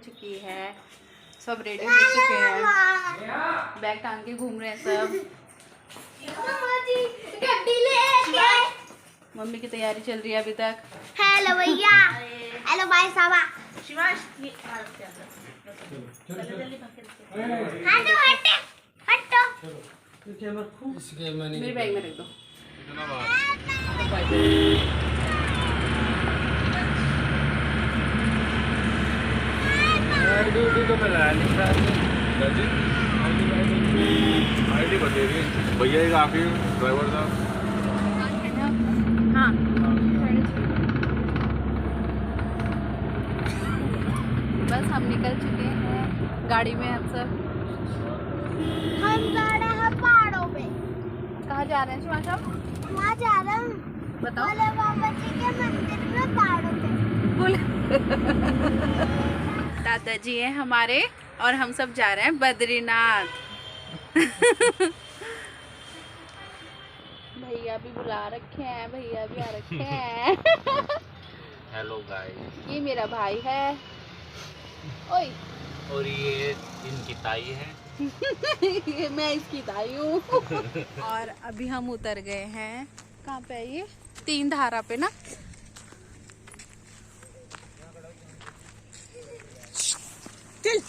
चुकी है, सब रेडी हो चुके हैं, बैग टांग के घूम रहे हैं सब। मम्मी की तैयारी चल रही है अभी तक। हेलो भैया, हेलो भाई साहब। मेरे बैग में रख दो। आईडी बता रही भैया एक आखिर ड्राइवर साहब। हाँ बस हम निकल चुके हैं गाड़ी में। हम सब जा रहे हैं पहाड़ों पे। कहाँ जा रहे हैं शिवांश साहब? वहाँ जा रहे हैं बताओ। भोले बाबा जी के मंदिर में पहाड़ों पे। बोल। दादाजी हैं हमारे और हम सब जा रहे हैं बद्रीनाथ। भैया भी बुला रखे हैं, भैया भी आ रखे हैं। हेलो गाइस, ये मेरा भाई है। ओए और ये इनकी ताई है। ये मैं इसकी ताई हूँ। और अभी हम उतर गए हैं, कहाँ पे है ये? 3 धारा पे ना। चल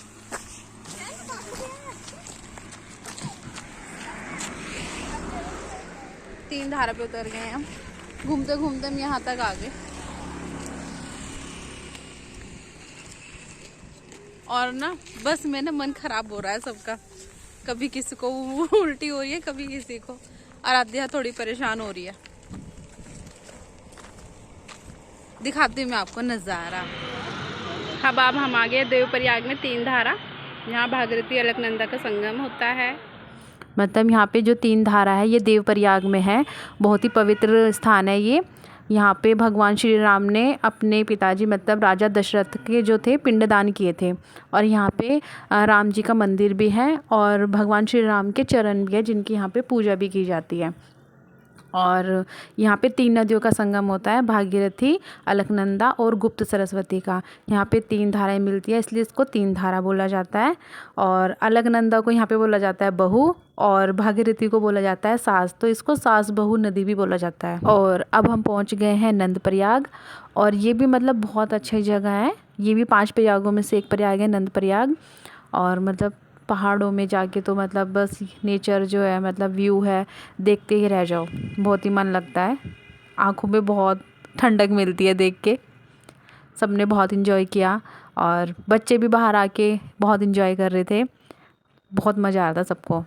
3 धारा पे उतर गए हैं हम। घूमते घूमते हम यहाँ तक आ गए। और ना बस में ना मन खराब हो रहा है सबका। कभी किसी को उल्टी हो रही है, कभी किसी को। आराध्या थोड़ी परेशान हो रही है। दिखाती हूँ मैं आपको नज़ारा। अब हम आ गए देवप्रयाग में 3 धारा। यहाँ भागीरथी अलकनंदा का संगम होता है। मतलब यहाँ पे जो 3 धारा है ये देवप्रयाग में है। बहुत ही पवित्र स्थान है ये। यहाँ पे भगवान श्री राम ने अपने पिताजी मतलब राजा दशरथ के जो थे पिंडदान किए थे। और यहाँ पे राम जी का मंदिर भी है और भगवान श्री राम के चरण भी है जिनकी यहाँ पे पूजा भी की जाती है। और यहाँ पे 3 नदियों का संगम होता है, भागीरथी, अलकनंदा और गुप्त सरस्वती का। यहाँ पे 3 धाराएं मिलती है इसलिए इसको 3 धारा बोला जाता है। और अलकनंदा को यहाँ पे बोला जाता है बहू और भागीरथी को बोला जाता है सास, तो इसको सास बहू नदी भी बोला जाता है। और अब हम पहुँच गए हैं नंदप्रयाग। और ये भी मतलब बहुत अच्छी जगह है। ये भी 5 प्रयागों में से एक प्रयाग है नंदप्रयाग। और मतलब पहाड़ों में जाके तो मतलब बस नेचर जो है मतलब व्यू है, देखते ही रह जाओ। बहुत ही मन लगता है, आँखों में बहुत ठंडक मिलती है देख के। सबने बहुत इन्जॉय किया और बच्चे भी बाहर आके बहुत इन्जॉय कर रहे थे। बहुत मज़ा आ रहा था सबको।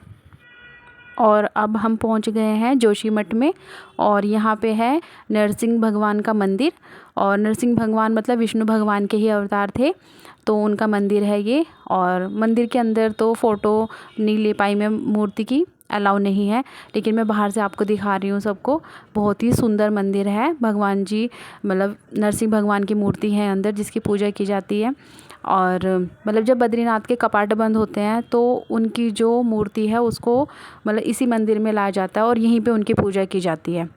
और अब हम पहुंच गए हैं जोशीमठ में। और यहाँ पे है नरसिंह भगवान का मंदिर। और नरसिंह भगवान मतलब विष्णु भगवान के ही अवतार थे, तो उनका मंदिर है ये। और मंदिर के अंदर तो फ़ोटो नहीं ले पाई मैं, मूर्ति की अलाउ नहीं है, लेकिन मैं बाहर से आपको दिखा रही हूँ सबको। बहुत ही सुंदर मंदिर है। भगवान जी मतलब नरसिंह भगवान की मूर्ति है अंदर जिसकी पूजा की जाती है। और मतलब जब बद्रीनाथ के कपाट बंद होते हैं तो उनकी जो मूर्ति है उसको मतलब इसी मंदिर में लाया जाता है और यहीं पे उनकी पूजा की जाती है।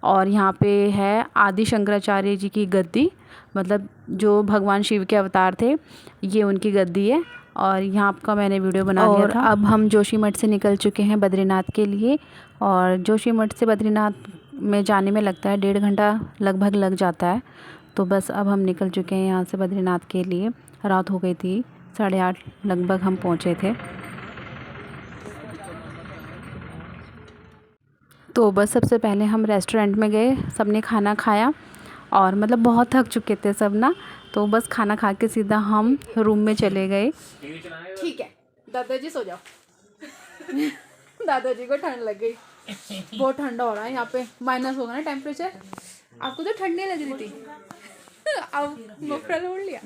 और यहाँ पे है आदि शंकराचार्य जी की गद्दी, मतलब जो भगवान शिव के अवतार थे, ये उनकी गद्दी है। और यहाँ का मैंने वीडियो बना दिया था। अब हम जोशीमठ से निकल चुके हैं बद्रीनाथ के लिए। और जोशीमठ से बद्रीनाथ में जाने में लगता है 1.5 घंटा लगभग लग जाता है। तो बस अब हम निकल चुके हैं यहाँ से बद्रीनाथ के लिए। रात हो गई थी, 8:30 लगभग हम पहुँचे थे। तो बस सबसे पहले हम रेस्टोरेंट में गए, सबने खाना खाया और मतलब बहुत थक चुके थे सब ना, तो बस खाना खा के सीधा हम रूम में चले गए। ठीक है दादाजी सो जाओ। दादाजी को ठंड लग गई, बहुत ठंडा हो रहा है यहाँ पे। माइनस होगा ना टेम्परेचर। आपको तो ठंड नहीं लग रही थी, अब मफलर ओढ़ लिया।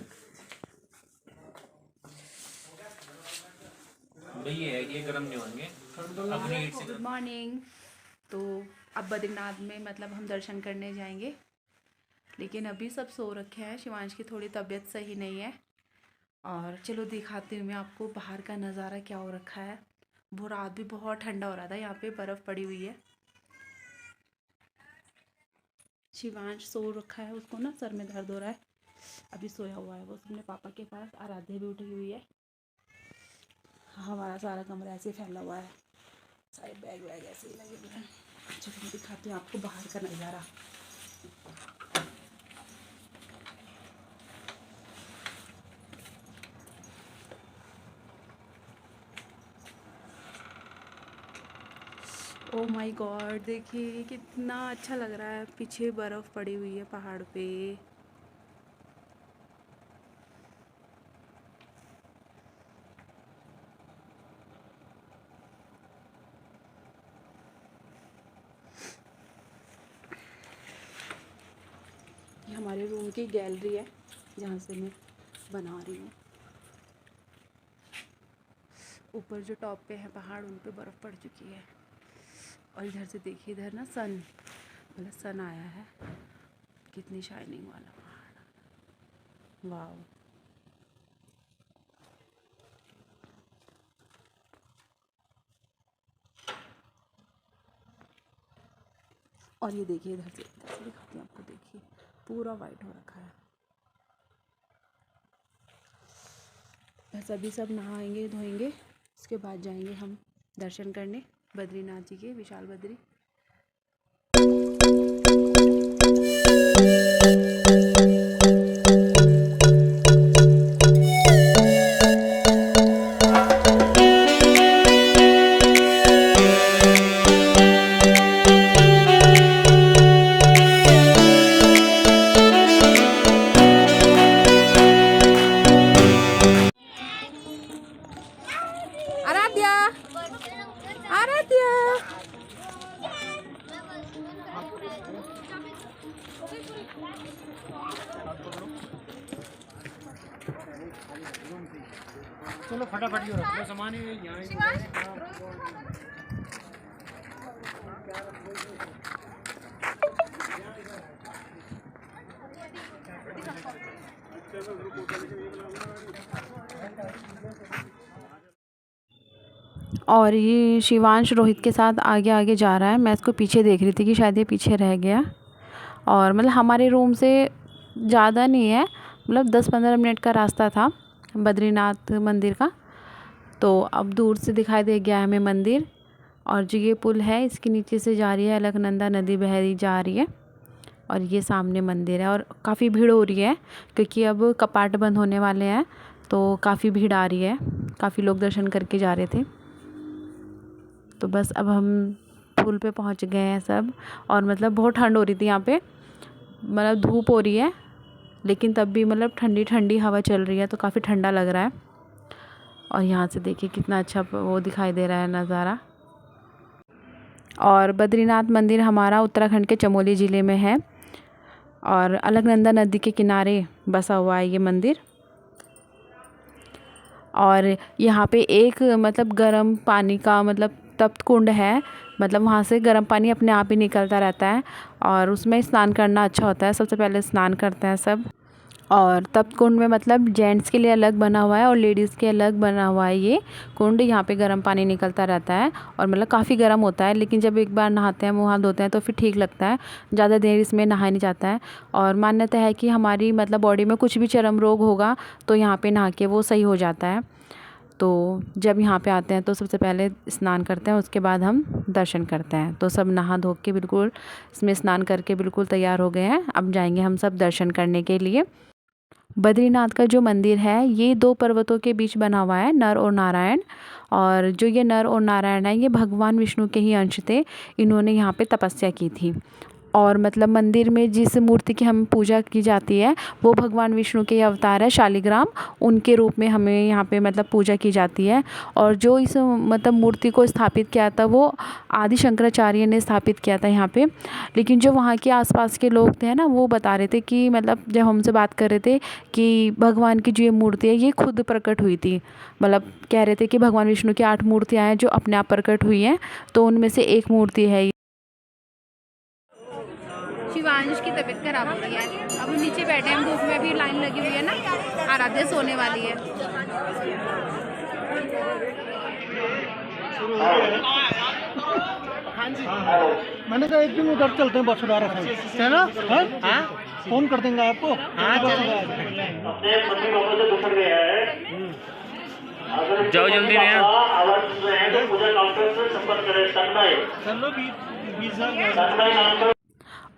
ये गर्म नहीं होंगे। Good morning. तो अब बद्रीनाथ में मतलब हम दर्शन करने जाएंगे, लेकिन अभी सब सो रखे हैं। शिवांश की थोड़ी तबीयत सही नहीं है। और चलो दिखाती हूँ मैं आपको बाहर का नज़ारा क्या हो रखा है। वो रात भी बहुत ठंडा हो रहा था, यहाँ पे बर्फ़ पड़ी हुई है। शिवांश सो रखा है, उसको ना सर में दर्द हो रहा है। अभी सोया हुआ है वो अपने पापा के पास। आराध्या भी उठी हुई है। हमारा सारा कमरा ऐसे फैला हुआ है, सारे बैग वैग ऐसे ही लगे हुए हैं। चलो मैं दिखाती हूँ आपको बाहर का नज़ारा। ओह माय गॉड, देखिए कितना अच्छा लग रहा है। पीछे बर्फ़ पड़ी हुई है पहाड़ पे। ये हमारे रूम की गैलरी है जहाँ से मैं बना रही हूँ। ऊपर जो टॉप पे है पहाड़, उन पे बर्फ़ पड़ चुकी है। और इधर से देखिए, इधर ना सन, मतलब सन आया है। कितनी शाइनिंग वाला पहाड़, वाव। और ये देखिए, इधर से दिखाती हूँ आपको। देखिए पूरा वाइट हो रखा है। बस अभी सब नहाएंगे धोएंगे, उसके बाद जाएंगे हम दर्शन करने बद्रीनाथ जी के, विशाल बद्री। आराध्या, आराध्या, चलो फटाफट यो रखो सामान यहाँ। और ये शिवांश रोहित के साथ आगे आगे जा रहा है। मैं इसको पीछे देख रही थी कि शायद ये पीछे रह गया। और मतलब हमारे रूम से ज़्यादा नहीं है, मतलब 10-15 मिनट का रास्ता था बद्रीनाथ मंदिर का। तो अब दूर से दिखाई दे गया हमें मंदिर। और जो ये पुल है, इसके नीचे से जा रही है अलकनंदा नदी, बह रही जा रही है। और ये सामने मंदिर है। और काफ़ी भीड़ हो रही है क्योंकि अब कपाट बंद होने वाले हैं, तो काफ़ी भीड़ आ रही है। काफ़ी लोग दर्शन करके जा रहे थे। तो बस अब हम पुल पे पहुंच गए हैं सब। और मतलब बहुत ठंड हो रही थी यहाँ पे, मतलब धूप हो रही है, लेकिन तब भी मतलब ठंडी ठंडी हवा चल रही है, तो काफ़ी ठंडा लग रहा है। और यहाँ से देखिए कितना अच्छा वो दिखाई दे रहा है नज़ारा। और बद्रीनाथ मंदिर हमारा उत्तराखंड के चमोली ज़िले में है। और अलकनंदा नदी के किनारे बसा हुआ है ये मंदिर। और यहाँ पे एक मतलब गर्म पानी का मतलब तप्त कुंड है, मतलब वहाँ से गर्म पानी अपने आप ही निकलता रहता है। और उसमें स्नान करना अच्छा होता है। सबसे पहले स्नान करते हैं सब। और तप्त कुंड में मतलब जेंट्स के लिए अलग बना हुआ है और लेडीज़ के अलग बना हुआ है ये कुंड। यहाँ पे गर्म पानी निकलता रहता है और मतलब काफ़ी गर्म होता है, लेकिन जब एक बार नहाते हैं, मुँह हाथ धोते हैं, तो फिर ठीक लगता है। ज़्यादा देर इसमें नहाया नहीं जाता है। और मान्यता है कि हमारी मतलब बॉडी में कुछ भी चर्म रोग होगा तो यहाँ पर नहा के वो सही हो जाता है। तो जब यहाँ पे आते हैं तो सबसे पहले स्नान करते हैं, उसके बाद हम दर्शन करते हैं। तो सब नहा धो के बिल्कुल इसमें स्नान करके बिल्कुल तैयार हो गए हैं। अब जाएंगे हम सब दर्शन करने के लिए। बद्रीनाथ का जो मंदिर है, ये 2 पर्वतों के बीच बना हुआ है, नर और नारायण। और जो ये नर और नारायण है, ये भगवान विष्णु के ही अंश थे। इन्होंने यहाँ पे तपस्या की थी। और मतलब मंदिर में जिस मूर्ति की हम पूजा की जाती है, वो भगवान विष्णु के अवतार है शालिग्राम, उनके रूप में हमें यहाँ पे मतलब पूजा की जाती है। और जो इस मतलब मूर्ति को स्थापित किया था, वो आदि शंकराचार्य ने स्थापित किया था यहाँ पे। लेकिन जो वहाँ के आसपास के लोग थे ना, वो बता रहे थे कि मतलब जब हमसे बात कर रहे थे कि भगवान की जो ये मूर्ति है, ये खुद प्रकट हुई थी। मतलब कह रहे थे कि भगवान विष्णु की 8 मूर्तियाँ हैं जो अपने आप प्रकट हुई हैं, तो उनमें से एक मूर्ति है। शिवांश की तबीयत खराब हो रही है। अब हम नीचे बैठे हैं, धूप में भी लाइन लगी हुई है ना। आराध्या सोने वाली है। हाँ जी, मैंने कहा एक दिन उधर चलते हैं, बसुधारा साइड है ना। हाँ फोन कर देंगे आपको। हाँ जाओ जल्दी नहीं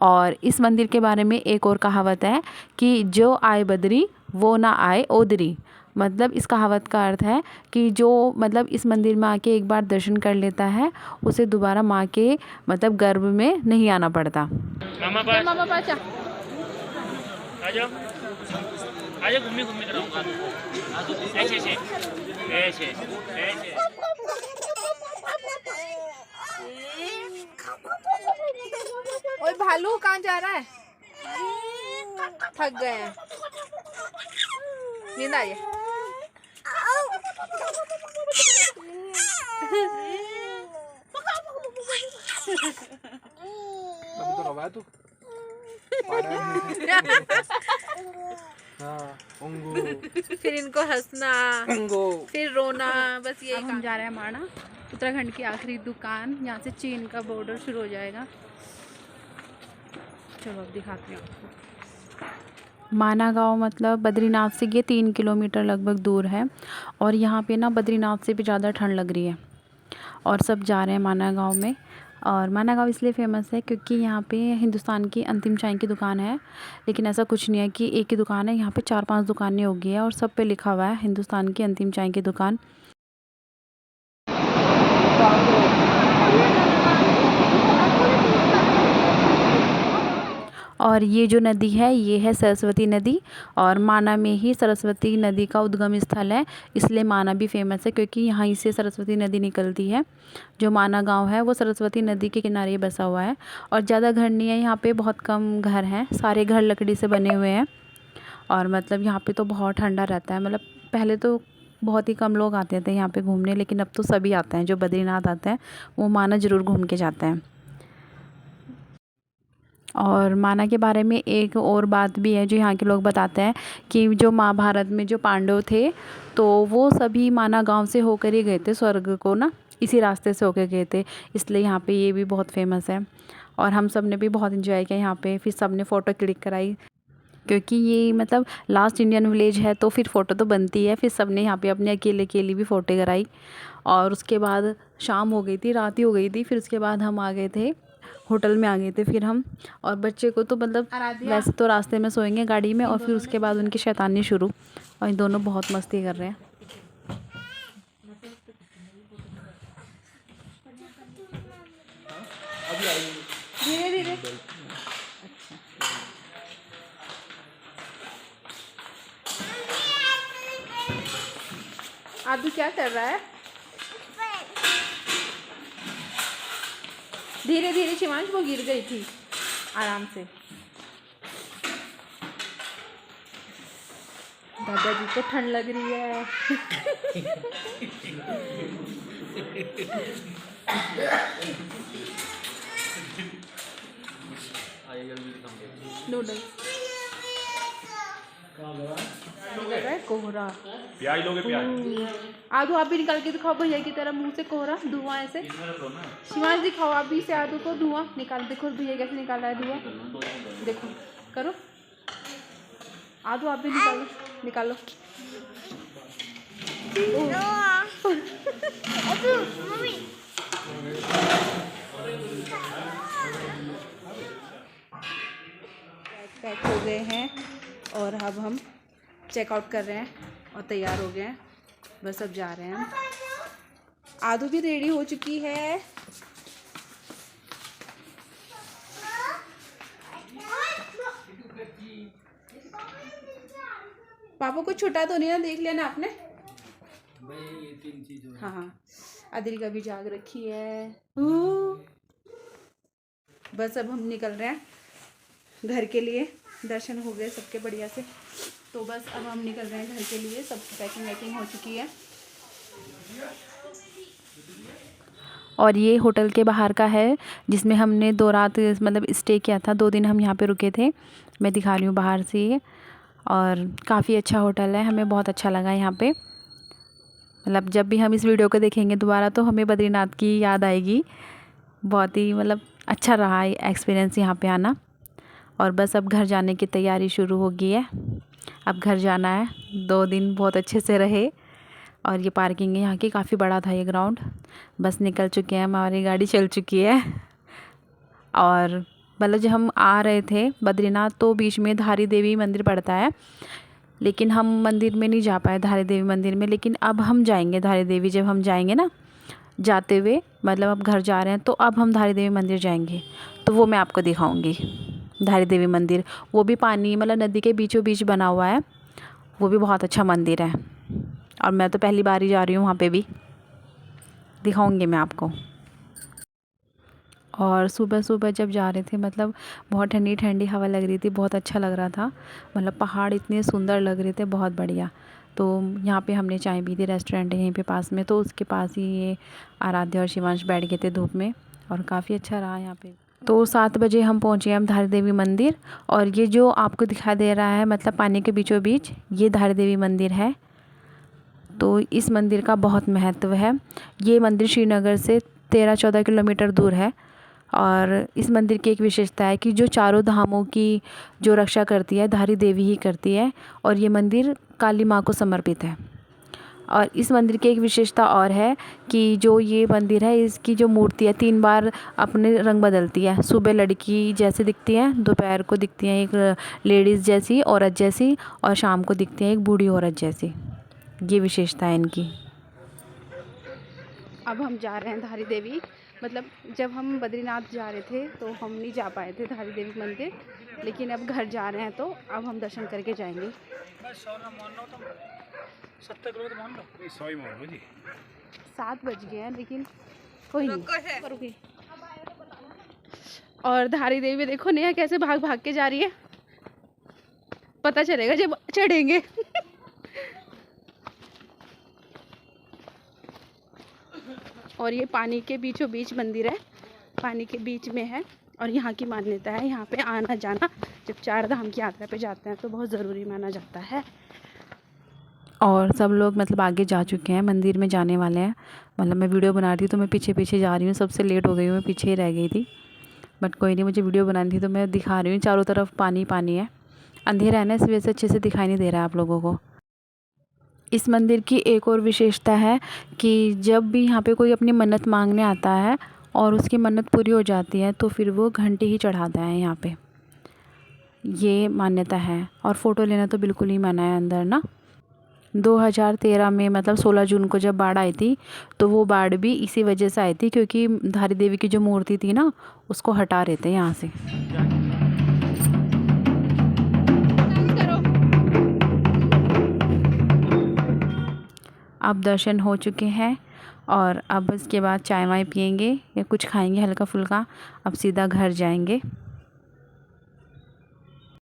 और इस मंदिर के बारे में एक और कहावत है कि जो आए बदरी वो ना आए ओदरी। मतलब इस कहावत का अर्थ है कि जो मतलब इस मंदिर में आके एक बार दर्शन कर लेता है उसे दोबारा माँ के मतलब गर्भ में नहीं आना पड़ता। मामा पापा आ जाओ घूमे घूमे कराऊंगा ऐसे ऐसे ऐसे ऐसे। ओए भालू कहाँ जा रहा है? थक गए हैं, नींद आई है। अभी तो रवा तू। फिर इनको हंसना, फिर रोना, बस यही। हम जा रहे हैं माणा, उत्तराखंड की आखिरी दुकान। यहाँ से चीन का बॉर्डर शुरू हो जाएगा। चलो अब दिखाती हूँ आपको। माना गाँव मतलब बद्रीनाथ से ये 3 किलोमीटर लगभग दूर है और यहाँ पे ना बद्रीनाथ से भी ज़्यादा ठंड लग रही है और सब जा रहे हैं माना गाँव में। और माना गाँव इसलिए फ़ेमस है क्योंकि यहाँ पे हिंदुस्तान की अंतिम चाय की दुकान है, लेकिन ऐसा कुछ नहीं है कि एक ही दुकान है, यहाँ पे 4-5 दुकानें हो गई है और सब पे लिखा हुआ है हिंदुस्तान की अंतिम चाय की दुकान। और ये जो नदी है ये है सरस्वती नदी और माना में ही सरस्वती नदी का उद्गम स्थल है, इसलिए माना भी फेमस है क्योंकि यहाँ से सरस्वती नदी निकलती है। जो माना गांव है वो सरस्वती नदी के किनारे बसा हुआ है और ज़्यादा घर नहीं है यहाँ पे, बहुत कम घर हैं, सारे घर लकड़ी से बने हुए हैं। और मतलब यहाँ पे तो बहुत ठंडा रहता है। मतलब पहले तो बहुत ही कम लोग आते थे यहाँ पे घूमने, लेकिन अब तो सभी आते हैं। जो बद्रीनाथ आते हैं वो माना ज़रूर घूम के जाते हैं। और माना के बारे में एक और बात भी है जो यहाँ के लोग बताते हैं कि जो महाभारत में जो पांडव थे तो वो सभी माना गांव से होकर ही गए थे स्वर्ग को ना, इसी रास्ते से होकर गए थे, इसलिए यहाँ पे ये भी बहुत फेमस है। और हम सब ने भी बहुत इन्जॉय किया यहाँ पे, फिर सब ने फ़ोटो क्लिक कराई क्योंकि ये मतलब लास्ट इंडियन विलेज है तो फिर फ़ोटो तो बनती है। फिर सब ने यहाँ पे अपने अकेले के लिए भी फ़ोटो कराई और उसके बाद शाम हो गई थी, रात ही हो गई थी। फिर उसके बाद हम आ गए थे, होटल में आ गए थे फिर हम। और बच्चे को तो मतलब वैसे तो रास्ते में सोएंगे गाड़ी में और फिर उसके बाद उनकी शैतानी शुरू, और इन दोनों बहुत मस्ती कर रहे हैं। धीरे धीरे। आदू क्या कर रहा है? धीरे धीरे शिवांश, वो गिर गई थी, आराम से। दादाजी को ठंड लग रही है। नूडल्स कोहरा, प्याज लोगे? प्याज आदू आप भी निकाल के दिखाओ भैया की तरह, मुंह से कोहरा धुआं ऐसे। शिवांश दिखाओ आप भी से आदू को धुआं निकाल, देखो भैया कैसे निकाल रहा है धुआं, देखो करो आदू आप भी निकालो निकालो। पैक हो गए हैं और अब हम चेकआउट कर रहे हैं और तैयार हो गए हैं, बस अब जा रहे हैं। आदू भी रेडी हो चुकी है। पापा कुछ छुटा तो नहीं ना, देख लिया ना आपने? ये 3 चीज। हाँ हाँ, अदरी का भी जाग रखी है। बस अब हम निकल रहे हैं घर के लिए। दर्शन हो गए सबके बढ़िया से, तो बस अब हम निकल रहे हैं घर के लिए। सब पैकिंग वैकिंग हो चुकी है। और ये होटल के बाहर का है जिसमें हमने 2 रात मतलब स्टे किया था, 2 दिन हम यहाँ पे रुके थे। मैं दिखा रही हूँ बाहर से ये, और काफ़ी अच्छा होटल है, हमें बहुत अच्छा लगा यहाँ पे। मतलब जब भी हम इस वीडियो को देखेंगे दोबारा तो हमें बद्रीनाथ की याद आएगी। बहुत ही मतलब अच्छा रहा एक्सपीरियंस यहाँ पे आना। और बस अब घर जाने की तैयारी शुरू हो गई है। अब घर जाना है। 2 दिन बहुत अच्छे से रहे। और ये पार्किंग है यहाँ की, काफ़ी बड़ा था ये ग्राउंड। बस निकल चुके हैं, हमारी गाड़ी चल चुकी है। और मतलब जब हम आ रहे थे बद्रीनाथ तो बीच में धारी देवी मंदिर पड़ता है, लेकिन हम मंदिर में नहीं जा पाए धारी देवी मंदिर में। लेकिन अब हम जाएंगे धारी देवी, जब हम जाएंगे ना जाते हुए, मतलब अब घर जा रहे हैं तो अब हम धारी देवी मंदिर जाएंगे, तो वो मैं आपको दिखाऊंगी। धारी देवी मंदिर वो भी पानी मतलब नदी के बीचों बीच बना हुआ है, वो भी बहुत अच्छा मंदिर है। और मैं तो पहली बार ही जा रही हूँ वहाँ पे भी, दिखाऊंगी मैं आपको। और सुबह सुबह जब जा रहे थे मतलब बहुत ठंडी ठंडी हवा लग रही थी, बहुत अच्छा लग रहा था। मतलब पहाड़ इतने सुंदर लग रहे थे, बहुत बढ़िया। तो यहाँ पे हमने चाय पी थी, रेस्टोरेंट है यहीं पे पास में, तो उसके पास ही ये आराध्या और शिवांश बैठ गए थे धूप में, और काफ़ी अच्छा रहा यहाँ पे। तो 7 बजे हम पहुँचे हम धारी देवी मंदिर। और ये जो आपको दिखाई दे रहा है मतलब पानी के बीचों बीच, ये धारी देवी मंदिर है। तो इस मंदिर का बहुत महत्व है। ये मंदिर श्रीनगर से 13-14 किलोमीटर दूर है। और इस मंदिर की एक विशेषता है कि जो चारों धामों की जो रक्षा करती है धारी देवी ही करती है, और ये मंदिर काली माँ को समर्पित है। और इस मंदिर की एक विशेषता और है कि जो ये मंदिर है इसकी जो मूर्ति है 3 बार अपने रंग बदलती है। सुबह लड़की जैसे दिखती है, दोपहर को दिखती है एक लेडीज़ जैसी औरत जैसी, और शाम को दिखती है एक बूढ़ी औरत जैसी। ये विशेषता है इनकी। अब हम जा रहे हैं धारी देवी। मतलब जब हम बद्रीनाथ जा रहे थे तो हम नहीं जा पाए थे धारी देवी मंदिर, लेकिन अब घर जा रहे हैं तो अब हम दर्शन करके जाएंगे। 7 बज गए हैं लेकिन कोई नहीं। और धारी देवी में देखो नेहा कैसे भाग भाग के जा रही है, पता चलेगा जब चढ़ेंगे। और ये पानी के बीचों बीच मंदिर है, पानी के बीच में है। और यहाँ की मान्यता है यहाँ पे आना जाना जब 4 धाम की यात्रा पे जाते हैं तो बहुत ज़रूरी माना जाता है। और सब लोग मतलब आगे जा चुके हैं, मंदिर में जाने वाले हैं। मतलब मैं वीडियो बना रही थी तो मैं पीछे पीछे जा रही हूँ, सबसे लेट हो गई हूँ, मैं पीछे ही रह गई थी। बट कोई नहीं, मुझे वीडियो बनानी थी तो मैं दिखा रही हूँ। चारों तरफ पानी पानी है, अंधेरा है ना, इस वजह से अच्छे से दिखाई नहीं दे रहा है आप लोगों को। इस मंदिर की एक और विशेषता है कि जब भी यहाँ पे कोई अपनी मन्नत मांगने आता है और उसकी मन्नत पूरी हो जाती है तो फिर वो घंटी ही चढ़ाता है यहाँ पे, ये मान्यता है। और फ़ोटो लेना तो बिल्कुल ही मना है अंदर ना। 2013 में मतलब 16 जून को जब बाढ़ आई थी तो वो बाढ़ भी इसी वजह से आई थी, क्योंकि धारी देवी की जो मूर्ति थी ना उसको हटा रहे थे यहाँ से। अब दर्शन हो चुके हैं और अब इसके बाद चाय वाय पियेंगे या कुछ खाएंगे हल्का फुल्का, अब सीधा घर जाएंगे।